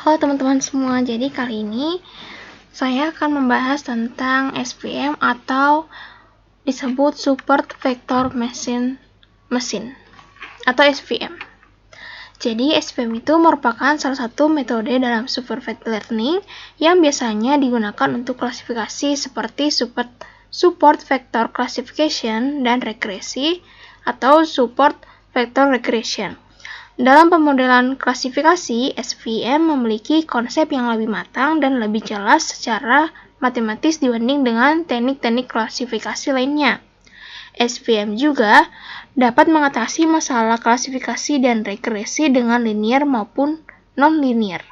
Halo teman-teman semua, jadi kali ini saya akan membahas tentang SVM atau disebut Support Vector Machine atau SVM. Jadi SVM itu merupakan salah satu metode dalam Supervised Learning yang biasanya digunakan untuk klasifikasi seperti Support Vector Classification dan Regresi atau Support Vector Regression. Dalam pemodelan klasifikasi, SVM memiliki konsep yang lebih matang dan lebih jelas secara matematis dibanding dengan teknik-teknik klasifikasi lainnya. SVM juga dapat mengatasi masalah klasifikasi dan regresi dengan linear maupun non-linear.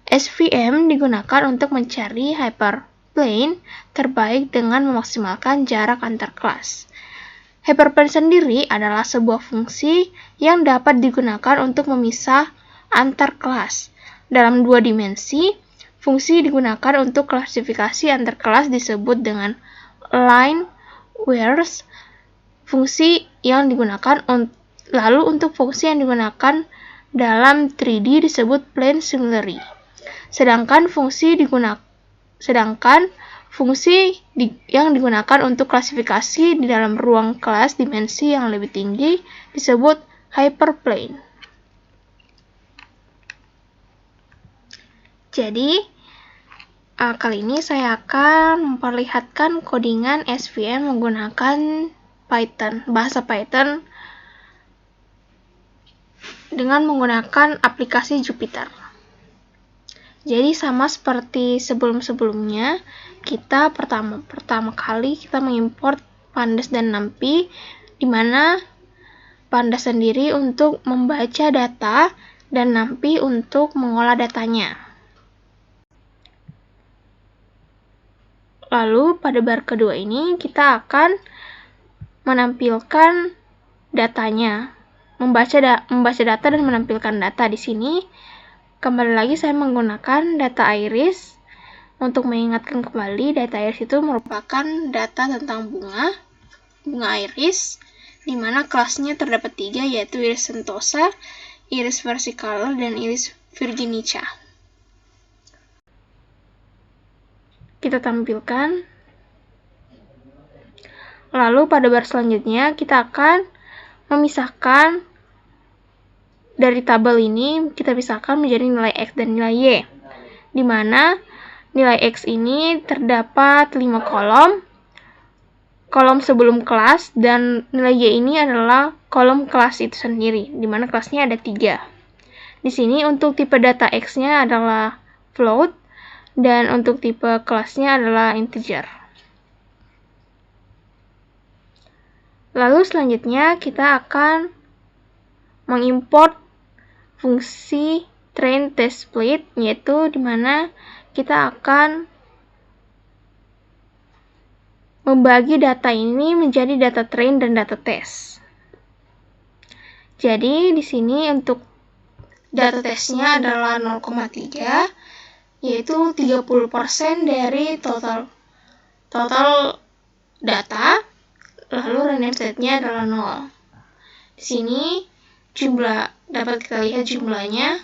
SVM digunakan untuk mencari hyperplane terbaik dengan memaksimalkan jarak antar kelas. Hyperplane sendiri adalah sebuah fungsi yang dapat digunakan untuk memisah antar kelas. Dalam dua dimensi, fungsi digunakan untuk klasifikasi antar kelas disebut dengan line wires. Lalu untuk fungsi yang digunakan dalam 3D disebut plane similarity. Sedangkan fungsi yang digunakan untuk klasifikasi di dalam ruang kelas dimensi yang lebih tinggi disebut hyperplane. Jadi, kali ini saya akan memperlihatkan codingan SVM menggunakan bahasa Python dengan menggunakan aplikasi Jupyter. Jadi sama seperti sebelum-sebelumnya, kita pertama kali kita mengimport Pandas dan NumPy, di mana Pandas sendiri untuk membaca data dan NumPy untuk mengolah datanya. Lalu pada bar kedua ini kita akan menampilkan datanya, membaca data dan menampilkan data di sini. Kembali lagi saya menggunakan data iris. Untuk mengingatkan kembali, data iris itu merupakan data tentang bunga iris, di mana kelasnya terdapat 3, yaitu iris sentosa, iris versicolor, dan iris virginica. Kita tampilkan. Lalu pada bar selanjutnya kita akan memisahkan dari tabel ini, kita pisahkan menjadi nilai X dan nilai Y, di mana nilai X ini terdapat 5 kolom sebelum kelas, dan nilai Y ini adalah kolom kelas itu sendiri, di mana kelasnya ada 3. Di sini untuk tipe data X-nya adalah float, dan untuk tipe kelasnya adalah integer. Lalu selanjutnya kita akan mengimport fungsi train test split, yaitu di mana kita akan membagi data ini menjadi data train dan data test. Jadi di sini untuk data testnya adalah 0,3, yaitu 30% dari total data. Lalu rename state-nya adalah 0. Di sini dapat kita lihat jumlahnya.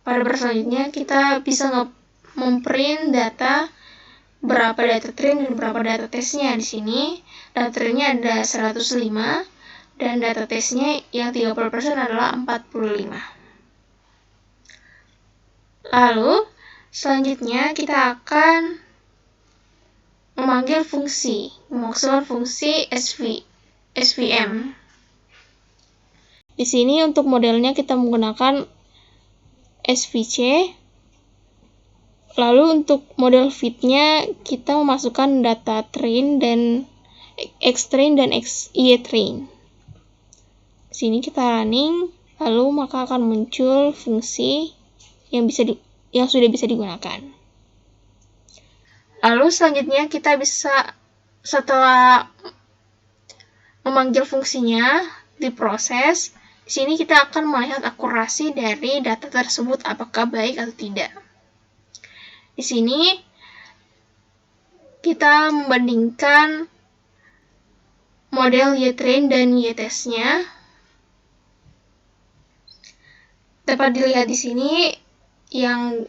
Pada bar selanjutnya kita bisa memprint data, berapa data train dan berapa data testnya. Di sini data trainnya ada 105 dan data testnya yang 30% adalah 45. Lalu selanjutnya kita akan memanggil memaksudkan fungsi SVM. Di sini untuk modelnya kita menggunakan SVC. Lalu untuk model fit-nya kita memasukkan data train dan X-train dan Y-train. Di sini kita running, lalu maka akan muncul fungsi yang sudah bisa digunakan. Lalu selanjutnya kita bisa, setelah memanggil fungsinya, diproses. Di sini kita akan melihat akurasi dari data tersebut, apakah baik atau tidak. Di sini kita membandingkan model Y-train dan Y-test-nya. dapat dilihat di sini, yang